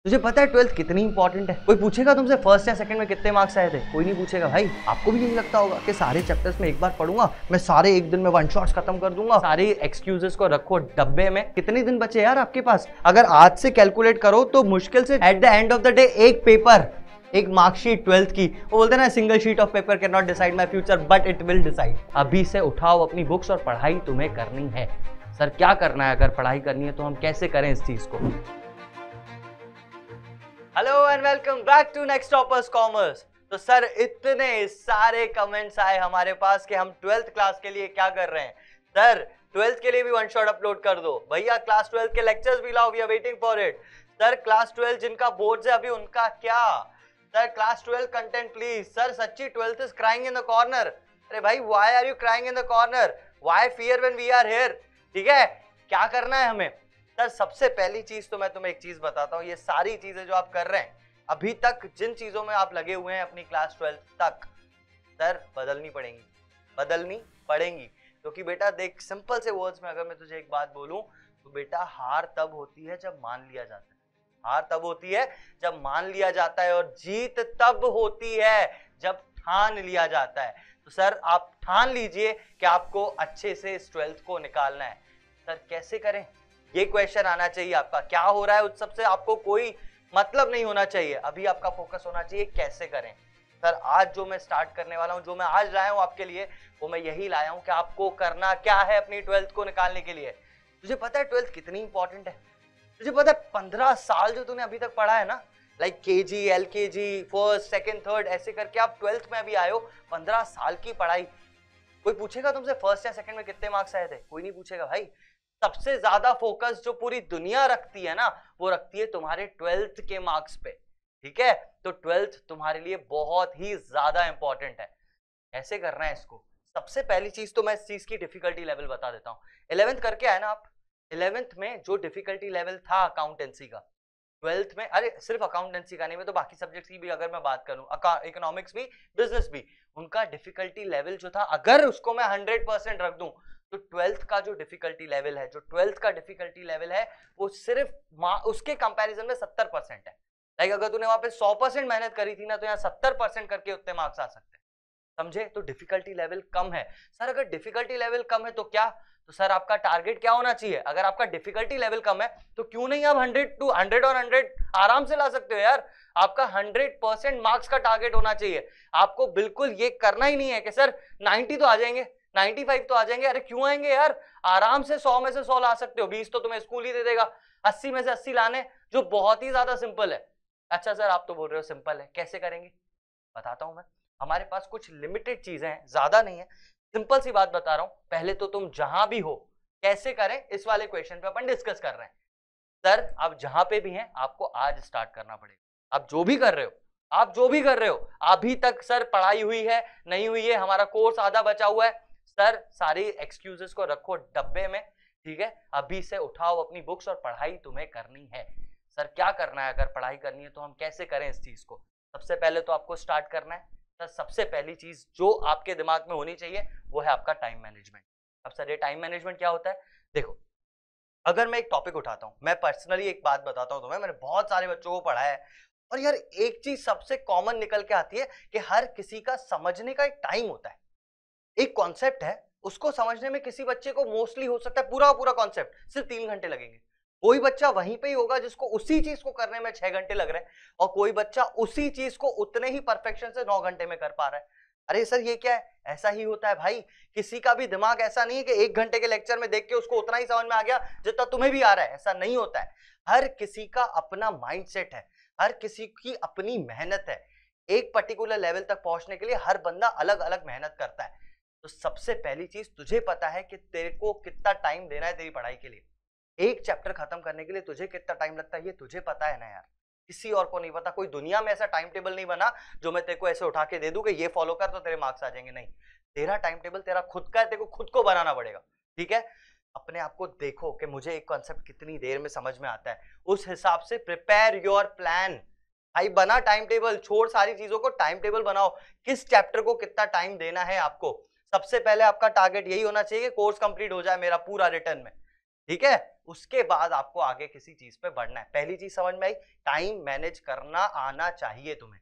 तुझे पता है ट्वेल्थ कितनी इंपॉर्टेंट है? कोई पूछेगा तुमसे फर्स्ट या सेकंड में कितने मार्क्स आए थे? कोई नहीं पूछेगा भाई। आपको भी यही लगता होगा कि सारे चैप्टर्स में एक बार पढ़ूंगा, मैं सारे एक दिन में वन शॉट्स खत्म कर दूंगा, सारे एक्सक्यूजेस को रखो डब्बे में। कितने दिन बचे यार आपके पास? अगर आज से कैलकुलेट करो तो मुश्किल से at the end of the day एक पेपर, एक मार्कशीट ट्वेल्थ की, वो बोलते हैं ना single sheet of paper can not decide my future but it will decide. अभी से उठाओ अपनी बुक्स और पढ़ाई तुम्हें करनी है। सर क्या करना है? अगर पढ़ाई करनी है तो हम कैसे करें इस चीज को? Hello and welcome back to next toppers commerce. तो सर इतने सारे कमेंट्स आए हमारे पास कि हम 12th क्लास के लिए क्या कर रहे हैं। सर 12th के लिए भी वन शॉट अपलोड कर दो भैया, क्लास 12 के लेक्चर्स भी लाओ, we are waiting for it. Sir class 12 जिनका बोर्ड्स है अभी उनका क्या? Sir class 12 content please. Sir सच्ची 12th is crying in the corner. अरे भाई why are you crying in the corner? Why fear when we are here? ठीक है, क्या करना है हमें? सर सबसे पहली चीज तो मैं तुम्हें एक चीज बताता हूँ, ये सारी चीजें जो आप कर रहे हैं अभी तक, जिन चीजों में आप लगे हुए हैं अपनी क्लास 12 तक, सर बदलनी पड़ेंगी। क्योंकि बेटा देख, सिंपल से वर्ड्स में अगर मैं तुझे एक बात बोलूं तो बेटा हार तब होती है जब मान लिया जाता है। हार तब होती है जब मान लिया जाता है, और जीत तब होती है जब ठान लिया जाता है। तो सर आप ठान लीजिए कि आपको अच्छे से इस 12th को निकालना है। सर कैसे करें? ये क्वेश्चन आना चाहिए आपका। क्या हो रहा है उस सबसे आपको कोई मतलब नहीं होना चाहिए, अभी आपका फोकस होना चाहिए कैसे करें। सर आज जो मैं स्टार्ट करने वाला हूं, जो मैं आज लाया हूं आपके लिए, वो मैं यही लाया हूं कि आपको करना क्या है अपनी 12th को निकालने के लिए। तुझे पता है 12th कितनी इंपॉर्टेंट है? तुझे पता है 15 साल जो तूने अभी तक पढ़ा है ना, like KG, LKG, first, second, third, ऐसे करके आप 12th में अभी आए हो। 15 साल की पढ़ाई। कोई पूछेगा तुमसे फर्स्ट या सेकंड में कितने मार्क्स आए थे? कोई नहीं पूछेगा भाई। सबसे ज्यादा फोकस जो पूरी दुनिया रखती है ना, वो रखती है तुम्हारे 12th के मार्क्स पे। ठीक है, तो 12th तुम्हारे लिए बहुत ही ज्यादा इंपॉर्टेंट है। ऐसे करना है इसको। सबसे पहली चीज तो मैं इस चीज की डिफिकल्टी लेवल बता देता हूँ। 11th करके आए ना आप? 11th में जो डिफिकल्टी लेवल था अकाउंटेंसी का, 12th में, अरे सिर्फ अकाउंटेंसी का नहीं, मैं तो बाकी सब्जेक्ट्स की भी अगर मैं बात करूं, इकोनॉमिक्स भी, बिजनेस भी, उनका डिफिकल्टी लेवल जो था, अगर उसको मैं 100% रख दूं तो 12th का जो डिफिकल्टी लेवल है, जो 12th का डिफिकल्टी लेवल है, वो सिर्फ उसके कंपैरिजन में 70% है। लाइक अगर तूने वहां पे 100% मेहनत करी थी ना, तो यहाँ 70% करके उतने मार्क्स आ सकते हैं। समझे? तो डिफिकल्टी लेवल कम है। सर अगर डिफिकल्टी लेवल कम है तो क्या? तो सर आपका टारगेट क्या होना चाहिए? अगर आपका डिफिकल्टी लेवल कम है तो क्यों नहीं आप 100 टू 100 और 100 आराम से ला सकते हो यार। आपका 100% मार्क्स का टारगेट होना चाहिए। आपको बिल्कुल ये करना ही नहीं है कि सर 90 तो आ जाएंगे, 95 तो आ जाएंगे। अरे क्यों आएंगे यार? आराम से 100 में से 100 ला सकते हो। 20 तो तुम्हें स्कूल ही दे देगा। 80 में से 80 लाने, जो बहुत ही ज्यादा सिंपल है। अच्छा सर आप तो बोल रहे हो सिंपल है, कैसे करेंगे? बताता हूं मैं। हमारे पास कुछ लिमिटेड चीजें हैं, ज्यादा नहीं है, सिंपल सी बात बता रहा हूं। पहले तो तुम जहां भी हो, कैसे करें इस वाले क्वेश्चन पे अपन डिस्कस कर रहे हैं। सर आप जहां पे भी हैं, आपको आज स्टार्ट करना पड़ेगा। आप जो भी कर रहे हो, अभी तक सर पढ़ाई हुई है नहीं हुई है, हमारा कोर्स आधा बचा हुआ है, सर सारी एक्सक्यूजेस को रखो डब्बे में। ठीक है, अभी से उठाओ अपनी बुक्स और पढ़ाई तुम्हें करनी है। सर क्या करना है? अगर पढ़ाई करनी है तो हम कैसे करें इस चीज को? सबसे पहले तो आपको स्टार्ट करना है। सर सबसे पहली चीज जो आपके दिमाग में होनी चाहिए वो है आपका टाइम मैनेजमेंट। अब सर ये टाइम मैनेजमेंट क्या होता है? देखो, अगर मैं एक टॉपिक उठाता हूं, मैं पर्सनली एक बात बताता हूं तुम्हें, मैंने बहुत सारे बच्चों को पढ़ाया है, और यार एक चीज सबसे कॉमन निकल के आती है कि हर किसी का समझने का एक टाइम होता है। एक कॉन्सेप्ट है, उसको समझने में किसी बच्चे को मोस्टली हो सकता है पूरा पूरा कॉन्सेप्ट सिर्फ 3 घंटे लगेंगे। कोई बच्चा वहीं पे ही होगा जिसको उसी चीज को करने में 6 घंटे लग रहे हैं, और कोई बच्चा उसी चीज को उतने ही परफेक्शन से 9 घंटे में कर पा रहा है। अरे सर ये क्या है? ऐसा ही होता है भाई। किसी का भी दिमाग ऐसा नहीं है कि 1 घंटे के लेक्चर में देख के उसको उतना ही समझ में आ गया जितना तुम्हें भी आ रहा है। ऐसा नहीं होता है। हर किसी का अपना माइंडसेट है, हर किसी की अपनी मेहनत है। एक पर्टिकुलर लेवल तक पहुंचने के लिए हर बंदा अलग अलग मेहनत करता है। तो सबसे पहली चीज, तुझे पता है कि तेरे को कितना टाइम देना है तेरी पढ़ाई के लिए। एक चैप्टर खत्म करने के लिए तुझे कितना टाइम लगता है ये तुझे पता है ना यार, किसी और को नहीं पता। कोई दुनिया में ऐसा टाइम टेबल नहीं बना जो मैं तेरे को ऐसे उठा के दे दूं कि ये फॉलो कर तो तेरे मार्क्स आ जाएंगे। नहीं, तेरा टाइम टेबल तेरा खुद का है, तेरे को खुद को बनाना पड़ेगा। ठीक है, अपने आप को देखो कि मुझे एक कॉन्सेप्ट कितनी देर में समझ में आता है, उस हिसाब से प्रिपेयर योर प्लान। भाई बना टाइम टेबल, छोड़ सारी चीजों को, टाइम टेबल बनाओ किस चैप्टर को कितना टाइम देना है आपको। सबसे पहले आपका टारगेट यही होना चाहिए कि कोर्स कंप्लीट हो जाए मेरा पूरा रिटर्न में। ठीक है, उसके बाद आपको आगे किसी चीज पे बढ़ना है। पहली चीज समझ में आई, टाइम मैनेज करना आना चाहिए तुम्हें।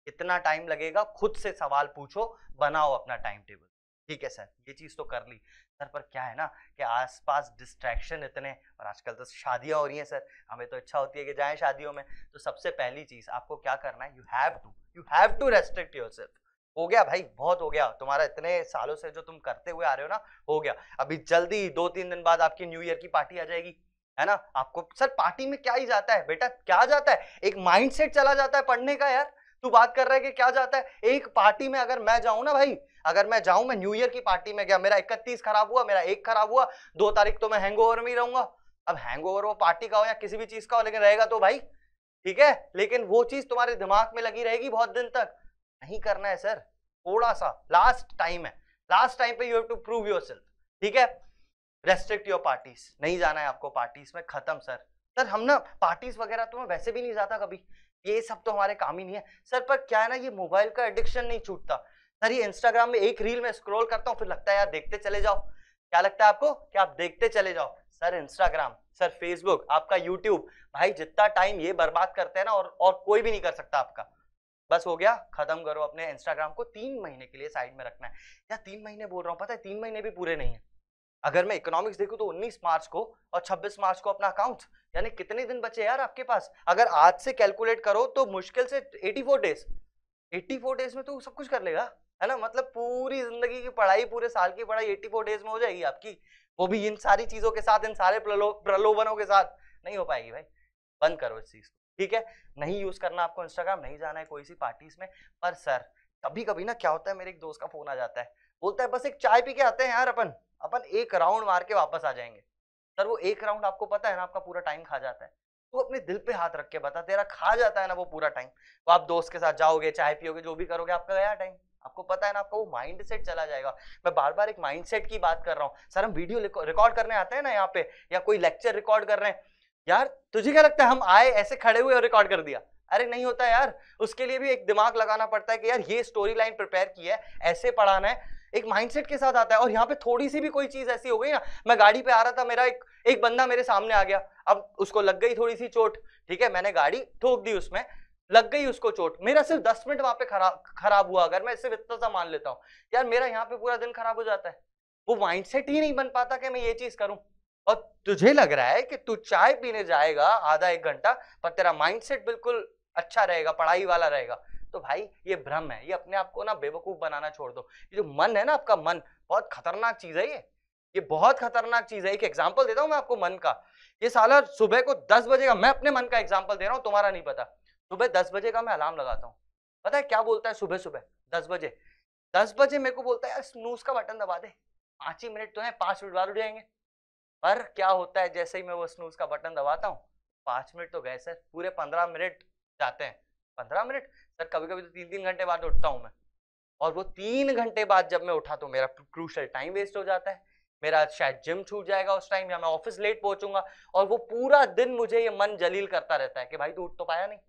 कितना टाइम लगेगा खुद से सवाल पूछो, बनाओ अपना टाइम टेबल। ठीक है सर, ये चीज तो कर ली सर, पर क्या है ना कि आसपास डिस्ट्रैक्शन इतने, और आजकल तो शादियां हो रही हैं सर, हमें तो इच्छा होती है कि जाएं शादियों में। तो सबसे पहली चीज आपको क्या करना है, you have to restrict yourself. हो गया भाई, बहुत हो गया तुम्हारा, इतने सालों से जो तुम करते हुए आ रहे हो ना, हो गया। अभी जल्दी 2-3 दिन बाद आपकी न्यू ईयर की पार्टी आ जाएगी, है ना। आपको सर पार्टी में क्या ही जाता है बेटा, क्या जाता है, एक माइंडसेट चला जाता है पढ़ने का। यार तू बात कर रहा है कि क्या जाता है, एक पार्टी में अगर मैं जाऊं ना भाई, अगर मैं जाऊं, मैं न्यू ईयर की पार्टी में गया, मेरा 31 खराब हुआ, मेरा 1 खराब हुआ, 2 तारीख तो मैं हैंगओवर में ही रहूंगा। अब हैंगओवर वो पार्टी का हो या किसी भी चीज का हो, लेकिन रहेगा तो भाई, ठीक है। लेकिन वो चीज तुम्हारे दिमाग में लगी रहेगी बहुत दिन तक। नहीं करना है सर, थोड़ा सा लास्ट टाइम है, लास्ट टाइम पे you have to prove yourself. ठीक है, रेस्ट्रिक्ट योर पार्टीज, नहीं जाना है आपको पार्टीज में, खत्म सर। सर हम ना पार्टीज वगैरह तो मैं वैसे भी नहीं जाता कभी, ये सब तो हमारे काम ही नहीं है सर। पर क्या है ना, ये मोबाइल का एडिक्शन नहीं छूटता सर। ये इंस्टाग्राम में एक रील में स्क्रॉल करता हूँ, फिर लगता है यार देखते चले जाओ। क्या लगता है आपको कि आप देखते चले जाओ? सर इंस्टाग्राम, सर फेसबुक, आपका यूट्यूब, भाई जितना टाइम ये बर्बाद करते हैं ना, और कोई भी नहीं कर सकता आपका। बस हो गया, खत्म करो। अपने इंस्टाग्राम को 3 महीने के लिए साइड में रखना है। या 3 महीने बोल रहा हूँ, पता है 3 महीने भी पूरे नहीं है। अगर मैं इकोनॉमिक्स देखूं तो 19 मार्च को और 26 मार्च को अपना अकाउंट, यानी कितने दिन बचे यार आपके पास? अगर आज से कैलकुलेट करो तो मुश्किल से 84 डेज। 84 डेज में तो सब कुछ कर लेगा, है ना। मतलब पूरी जिंदगी की पढ़ाई, पूरे साल की पढ़ाई 84 डेज में हो जाएगी आपकी, वो भी इन सारी चीजों के साथ, इन सारे प्रलोभनों के साथ। नहीं हो पाएगी भाई, बंद करो इस चीज को। ठीक है, नहीं यूज करना आपको इंस्टाग्राम, नहीं जाना है कोई सी पार्टीज में। पर सर कभी कभी ना क्या होता है, मेरे एक दोस्त का फोन आ जाता है, बोलता है बस एक चाय पी के आते हैं यार, अपन एक राउंड मार के वापस आ जाएंगे। सर वो एक राउंड आपको पता है ना आपका पूरा टाइम खा जाता है। तो अपने दिल पे हाथ रख के बता, तेरा खा जाता है ना वो पूरा टाइम। तो आप दोस्त के साथ जाओगे, चाय पियोगे, जो भी करोगे, आपका गया टाइम। आपको पता है ना, आपका वो माइंड सेट चला जाएगा। मैं बार बार एक माइंड सेट की बात कर रहा हूँ सर। हम वीडियो रिकॉर्ड करने आते हैं ना यहाँ पे, या कोई लेक्चर रिकॉर्ड कर रहे हैं, यार तुझे क्या लगता है हम आए ऐसे खड़े हुए और रिकॉर्ड कर दिया? अरे नहीं होता यार, उसके लिए भी एक दिमाग लगाना पड़ता है कि यार ये स्टोरी लाइन प्रिपेयर की है, ऐसे पढ़ाना है, एक माइंडसेट के साथ आता है। और यहाँ पे थोड़ी सी भी कोई चीज ऐसी हो गई ना, मैं गाड़ी पे आ रहा था, मेरा एक बंदा मेरे सामने आ गया, अब उसको लग गई थोड़ी सी चोट, ठीक है, मैंने गाड़ी ठोक दी, उसमें लग गई उसको चोट, मेरा सिर्फ 10 मिनट वहां पे खराब हुआ, अगर मैं सिर्फ इतना सा मान लेता हूँ, यार मेरा यहाँ पे पूरा दिन खराब हो जाता है। वो माइंडसेट ही नहीं बन पाता कि मैं ये चीज करूं। और तुझे लग रहा है कि तू चाय पीने जाएगा आधा 1 घंटा, पर तेरा माइंडसेट बिल्कुल अच्छा रहेगा, पढ़ाई वाला रहेगा। तो भाई ये भ्रम है, ये अपने आप को ना बेवकूफ बनाना छोड़ दो। ये जो मन है ना आपका, मन बहुत खतरनाक चीज है। ये बहुत खतरनाक चीज है। एक एग्जांपल देता हूं मैं आपको मन का। ये साला सुबह को 10 बजे का, मैं अपने मन का एग्जांपल दे रहा हूं, तुम्हारा नहीं पता। सुबह 10 बजे का मैं अलार्म लगाता हूँ, पता है क्या बोलता है सुबह सुबह 10 बजे मेरे को बोलता है यार स्नूज का बटन दबा दे, 5 ही मिनट तो है, 5 मिनट बाद उठ जाएंगे। पर क्या होता है, जैसे ही मैं वो स्नूज का बटन दबाता हूँ, 5 मिनट तो गए सर, पूरे 15 मिनट जाते हैं। 15 मिनट सर, कभी कभी तो 3-3 घंटे बाद उठता हूँ मैं। और वो 3 घंटे बाद जब मैं उठा तो मेरा क्रूशियल टाइम वेस्ट हो जाता है, मेरा शायद जिम छूट जाएगा उस टाइम, या मैं ऑफिस लेट पहुंचूंगा। और वो पूरा दिन मुझे ये मन जलील करता रहता है कि भाई तू उठ तो पाया नहीं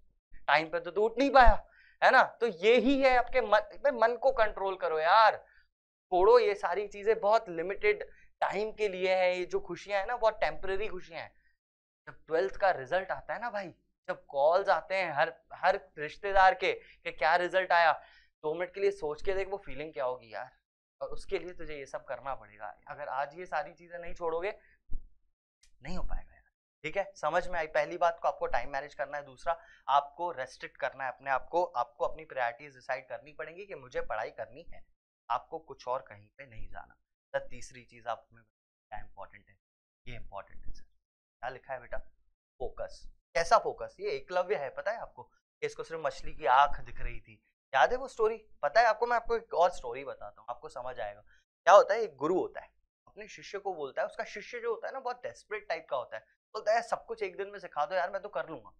टाइम पे, तो तू उठ नहीं पाया, है ना। तो यही है आपके मन को कंट्रोल करो यार, छोड़ो ये सारी चीजें, बहुत लिमिटेड टाइम के लिए है। ये जो खुशियां है ना, बहुत टेम्पररी खुशियां हैं। जब 12th का रिजल्ट आता है ना भाई, जब कॉल्स आते हैं हर रिश्तेदार के कि क्या रिजल्ट आया, 2 मिनट के लिए सोच के देख वो फीलिंग क्या होगी यार। और उसके लिए तुझे ये सब करना पड़ेगा। अगर आज ये सारी चीजें नहीं छोड़ोगे, नहीं हो पाएगा यार। ठीक है, समझ में आई पहली बात को? आपको टाइम मैनेज करना है। दूसरा, आपको रेस्ट्रिक्ट करना है अपने आप को। आपको अपनी प्रायोरिटीज डिसाइड करनी पड़ेगी कि मुझे पढ़ाई करनी है, आपको कुछ और कहीं पे नहीं जाना। सर तीसरी चीज आप में क्या इंपॉर्टेंट है, ये इंपॉर्टेंट है सर। क्या लिखा है बेटा? फोकस। कैसा फोकस? ये एकलव्य है, पता है आपको? इसको सिर्फ मछली की आंख दिख रही थी, याद है वो स्टोरी? पता है आपको? मैं आपको एक और स्टोरी बताता हूँ, आपको समझ आएगा। क्या होता है, एक गुरु होता है, अपने शिष्य को बोलता है, उसका शिष्य जो होता है ना बहुत डेस्परेट टाइप का होता है, बोलता है सब कुछ एक दिन में सिखा दो यार, मैं तो कर लूंगा।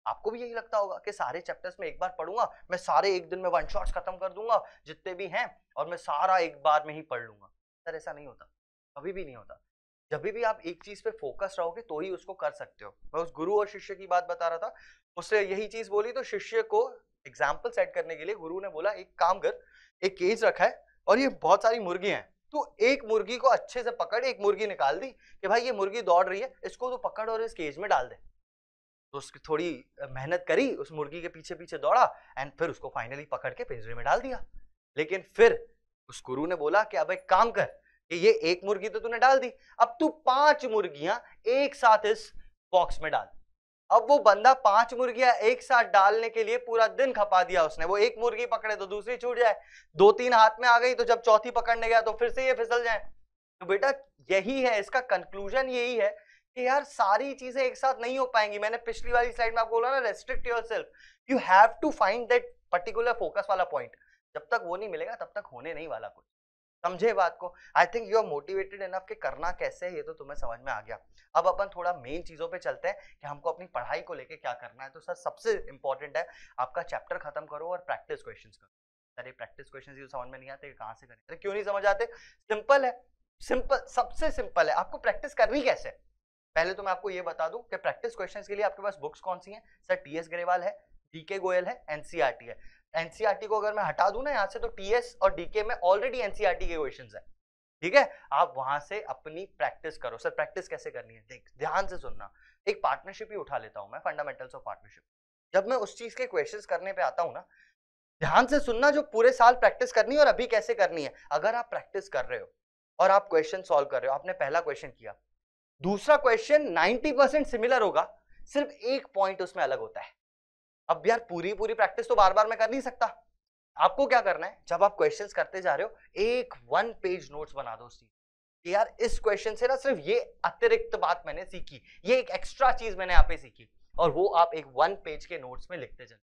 आपको भी यही लगता होगा कि सारे चैप्टर्स में एक बार पढ़ूंगा, मैं सारे एक दिन में 1 शॉट्स खत्म कर दूंगा जितने भी हैं, और मैं सारा एक बार में ही पढ़ लूंगा। सर ऐसा नहीं होता, कभी भी नहीं होता। जब भी आप एक चीज पे फोकस रहोगे तो ही उसको कर सकते हो। मैं उस गुरु और शिष्य की बात बता रहा था, उससे यही चीज बोली, तो शिष्य को एग्जाम्पल सेट करने के लिए गुरु ने बोला एक काम कर, एक केज रखा है और ये बहुत सारी मुर्गियां हैं, तू एक मुर्गी को अच्छे से पकड़, एक मुर्गी निकाल दी कि भाई ये मुर्गी दौड़ रही है, इसको तू पकड़ और इस केज में डाल दे। तो उसकी थोड़ी मेहनत करी, उस मुर्गी के पीछे पीछे दौड़ा एंड फिर उसको फाइनली पकड़ के पिंजरे में डाल दिया। लेकिन फिर उस गुरु ने बोला कि अब एक काम कर कि ये एक मुर्गी तो तूने डाल दी, अब तू 5 मुर्गियां एक साथ इस बॉक्स में डाल। अब वो बंदा 5 मुर्गियां एक साथ डालने के लिए पूरा दिन खपा दिया उसने। वो एक मुर्गी पकड़े तो दूसरी छूट जाए, 2-3 हाथ में आ गई तो जब चौथी पकड़ने गया तो फिर से ये फिसल जाए। तो बेटा यही है, इसका कंक्लूजन यही है कि यार सारी चीजें एक साथ नहीं हो पाएंगी। मैंने पिछली वाली स्लाइड में आपको बोला ना, restrict yourself, you have to find that particular focus वाला पॉइंट। जब तक वो नहीं मिलेगा तब तक होने नहीं वाला कुछ। समझे बात को? I think you are motivated enough कि करना कैसे है ये तो तुम्हें समझ में आ गया। अब अपन थोड़ा मेन चीजों पे चलते हैं कि हमको अपनी पढ़ाई को लेके क्या करना है। तो सर सबसे इंपॉर्टेंट है आपका चैप्टर खत्म करो और प्रैक्टिस क्वेश्चंस करो। सर ये प्रैक्टिस क्वेश्चंस ये समझ में नहीं आते, कहां से करें? क्यों नहीं समझ आते? सिंपल है, सिंपल, सबसे सिंपल है। आपको प्रैक्टिस करनी कैसे? पहले तो मैं आपको ये बता दूं कि प्रैक्टिस क्वेश्चंस के लिए आपके पास बुक्स कौन सी हैं? सर टीएस ग्रेवाल है, डीके गोयल है, एनसीईआरटी है। एनसीईआरटी को अगर मैं हटा दूं ना यहाँ से तो टीएस और डीके में ऑलरेडी एनसीईआरटी के क्वेश्चंस है। ठीक है, आप वहां से अपनी प्रैक्टिस करो। सर प्रैक्टिस कैसे करनी है? देख ध्यान से सुनना। एक पार्टनरशिप ही उठा लेता हूं मैं, फंडामेंटल्स ऑफ पार्टनरशिप। जब मैं उस चीज के क्वेश्चंस करने पे आता हूं ना, ध्यान से सुनना, जो पूरे साल प्रैक्टिस करनी है और अभी कैसे करनी है। अगर आप प्रैक्टिस कर रहे हो और आप क्वेश्चन सॉल्व कर रहे हो, आपने पहला क्वेश्चन किया, दूसरा क्वेश्चन 90% सिमिलर होगा, सिर्फ एक पॉइंट उसमें अलग होता है। अब यार पूरी प्रैक्टिस तो बार बार मैं कर नहीं सकता। आपको क्या करना है, जब आप क्वेश्चंस करते जा रहे हो, एक 1 पेज नोट्स बना दो उस चीज कि यार इस क्वेश्चन से ना सिर्फ ये अतिरिक्त बात मैंने सीखी, ये एक एक्स्ट्रा चीज मैंने यहाँ पे सीखी, और वो आप एक 1 पेज के नोट्स में लिखते चले।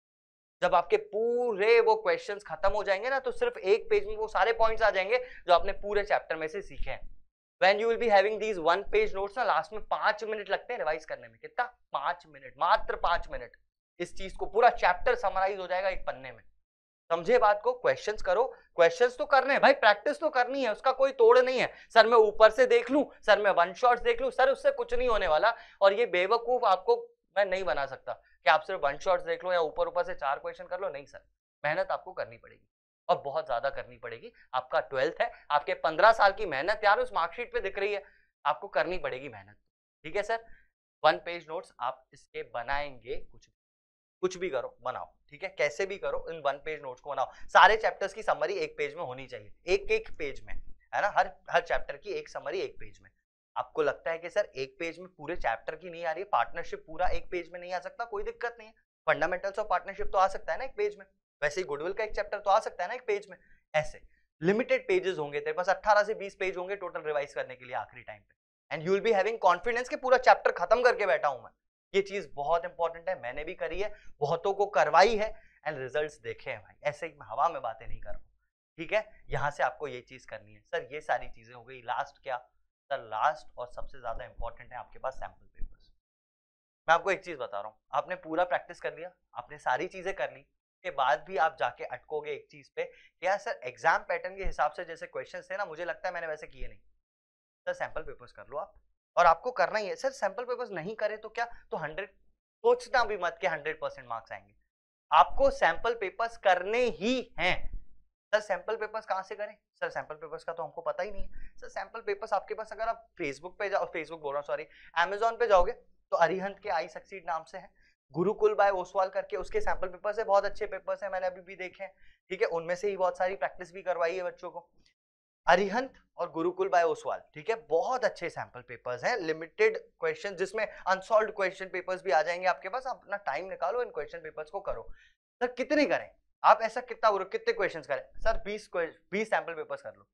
जब आपके पूरे वो क्वेश्चंस खत्म हो जाएंगे ना, तो सिर्फ एक पेज में वो सारे पॉइंट्स आ जाएंगे जो आपने पूरे चैप्टर में से सीखे हैं। When you will be having these 1 page notes ना, लास्ट में 5 मिनट लगते हैं रिवाइज करने में। कितना? 5 मिनट, मात्र 5 मिनट। इस चीज को पूरा चैप्टर समराइज हो जाएगा एक पन्ने में। समझे बात को? क्वेश्चंस करो, क्वेश्चंस तो करने हैं भाई, प्रैक्टिस तो करनी है, उसका कोई तोड़ नहीं है। सर मैं ऊपर से देख लूं, सर मैं 1 शॉट्स देख लूं, सर उससे कुछ नहीं होने वाला। और ये बेवकूफ आपको मैं नहीं बना सकता कि आप सिर्फ 1 शॉट्स देख लो या ऊपर से 4 क्वेश्चन कर लो। नहीं सर, मेहनत आपको करनी पड़ेगी और बहुत ज्यादा करनी पड़ेगी। आपका 12th है, आपके 15 साल की मेहनत यार उस मार्कशीट पे दिख रही है, आपको करनी पड़ेगी मेहनत। ठीक है सर, 1 पेज नोट्स आप इसके बनाएंगे, कुछ भी करो बनाओ। ठीक है, कैसे भी करो, इन 1 पेज नोट्स को बनाओ। सारे चैप्टर्स की समरी एक पेज में होनी चाहिए, एक पेज में, है ना, हर चैप्टर की एक समरी एक पेज में। आपको लगता है कि सर एक पेज में पूरे चैप्टर की नहीं आ रही है, पार्टनरशिप पूरा एक पेज में नहीं आ सकता, कोई दिक्कत नहीं है। फंडामेंटल्स ऑफ पार्टनरशिप तो आ सकता है ना एक पेज में, वैसे ही गुडविल का एक चैप्टर तो आ सकता है ना एक पेज में। ऐसे लिमिटेड पेजेस होंगे तेरे पास, 18 से 20 पेज होंगे टोटल रिवाइज करने के लिए आखिरी टाइम पे, and you will be having confidence कि पूरा चैप्टर खत्म करके बैठा हूं मैं। ये चीज बहुत इंपॉर्टेंट है, मैंने भी करी है, बहुतों को करवाई है एंड रिजल्ट्स देखे हैं भाई। ऐसे ही हवा में बातें नहीं कर रहा हूं। ठीक है, यहां से आपको ये चीज करनी है। सर ये सारी चीजें हो गई, लास्ट क्या? सर लास्ट और सबसे ज्यादा इंपॉर्टेंट है आपके पास सैंपल पेपर्स। मैं आपको एक चीज बता रहा हूँ, आपने पूरा प्रैक्टिस कर लिया, आपने सारी चीजें कर ली के बाद भी आप जाके अटकोगे एक चीज पे, क्या सर एग्जाम पैटर्न के हिसाब से जैसे क्वेश्चंस थे ना, मुझे लगता है मैंने वैसे किए नहीं। सर सैंपल पेपर्स कर लो आप, और आपको करना ही है। सर सैंपल पेपर्स नहीं करे तो क्या? तो 100, सोचना भी मत के 100% मार्क्स आएंगे। आपको सैंपल पेपर्स करने ही हैं। सर सैंपल पेपर्स कहां से करें? सर सैंपल पेपर्स का तो हमको पता ही नहीं है। सर सैंपल पेपर्स आपके पास, अगर आप फेसबुक पे जाओ, फेसबुक बोल रहा हूँ सॉरी, अमेजोन पे जाओगे तो अरिहंत के आई सक्सीड नाम से है, गुरुकुल बाय ओसवाल करके उसके सैंपल पेपर्स है, बहुत अच्छे पेपर्स हैं, मैंने अभी भी देखे हैं। ठीक है, उनमें से ही बहुत सारी प्रैक्टिस भी करवाई है बच्चों को, अरिहंत और गुरुकुल बाय ओसवाल। ठीक है, बहुत अच्छे सैंपल पेपर्स हैं, लिमिटेड क्वेश्चन जिसमें अनसॉल्व्ड क्वेश्चन पेपर्स भी आ जाएंगे आपके पास। आप अपना टाइम निकालो, इन क्वेश्चन पेपर्स को करो। सर कितने करें आप? ऐसा कितने क्वेश्चंस करें? सर 20 सैंपल पेपर्स कर लो।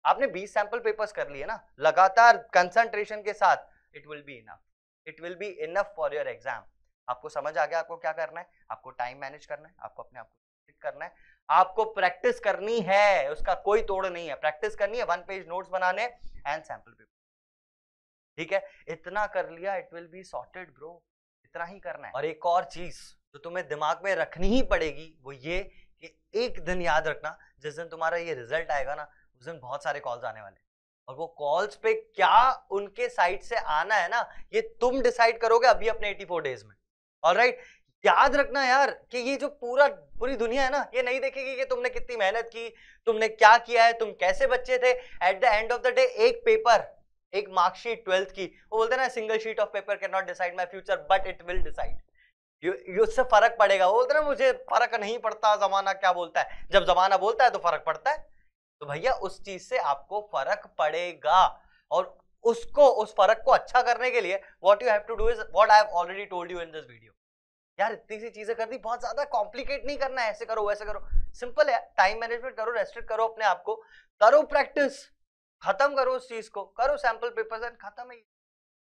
आपने 20 सैंपल पेपर्स कर लिए ना लगातार कंसंट्रेशन के साथ, it will be enough, it will be enough for your exam. आपको समझ आ गया आपको क्या करना है? आपको टाइम मैनेज करना है, आपको अपने आप को करना है, आपको प्रैक्टिस करनी है, उसका कोई तोड़ नहीं है। प्रैक्टिस करनी है, 1 पेज नोट्स बनाने एंड सैंपल पेपर। ठीक है, इतना कर लिया, it will be sorted bro, इतना ही करना है। और एक और चीज जो तुम्हें दिमाग में रखनी ही पड़ेगी वो ये कि एक दिन याद रखना, जिस दिन तुम्हारा ये रिजल्ट आएगा ना, उस दिन बहुत सारे कॉल्स आने वाले, और वो कॉल्स पे क्या उनके साइड से आना है ना, ये तुम डिसाइड करोगे अभी अपने 84 डेज में। ऑलराइट, याद रखना यार कि ये जो पूरी दुनिया है ना, ये नहीं देखेगी कि तुमने कितनी मेहनत की, तुमने क्या किया है, तुम कैसे बच्चे थे। At the end of the day एक पेपर, एक मार्कशीट 12th की, वो बोलते हैं ना single sheet of paper can not decide my future but it will decide. उससे फर्क पड़ेगा। वो बोलते हैं ना मुझे फर्क नहीं पड़ता जमाना क्या बोलता है, जब जमाना बोलता है तो फर्क पड़ता है। तो भैया उस चीज से आपको फर्क पड़ेगा, और उस फर्क को अच्छा करने के लिए what you have to do is what I have already told you in this video. यार इतनी सी चीजें कर दी, बहुत ज्यादा कॉम्प्लिकेट नहीं करना है, ऐसे करो वैसे करो, सिंपल है। टाइम मैनेजमेंट करो, रेस्ट्रिक्ट करो अपने आप को, करो प्रैक्टिस, खत्म करो उस चीज को, करो सैंपल पेपर्स एंड खत्म है।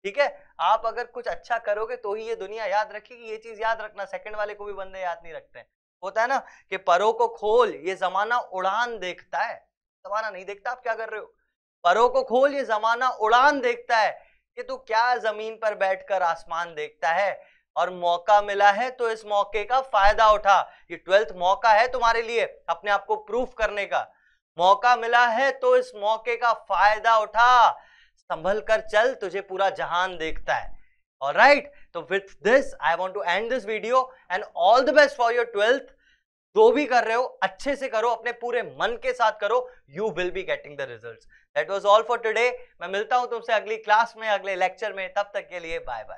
ठीक है, आप अगर कुछ अच्छा करोगे तो ही ये दुनिया याद रखेगी। ये चीज याद रखना, सेकंड वाले को भी बंदे याद नहीं रखते हैं। होता है ना कि परों को खोल, ये जमाना उड़ान देखता है, जमाना नहीं देखता आप क्या कर रहे हो। परों को खोल, ये जमाना उड़ान देखता है कि तू क्या जमीन पर बैठकर आसमान देखता है। और मौका मिला है तो इस मौके का फायदा उठा। ये 12th मौका है तुम्हारे लिए अपने आप को प्रूफ करने का। मौका मिला है तो इस मौके का फायदा उठा, संभल कर चल, तुझे पूरा जहान देखता है। ऑलराइट, तो with this I want to end this video and all the best for your 12th। जो भी कर रहे हो अच्छे से करो, अपने पूरे मन के साथ करो, you will be getting the results. That was all for today. मैं मिलता हूं तुमसे अगली क्लास में, अगले लेक्चर में। तब तक के लिए बाय बाय।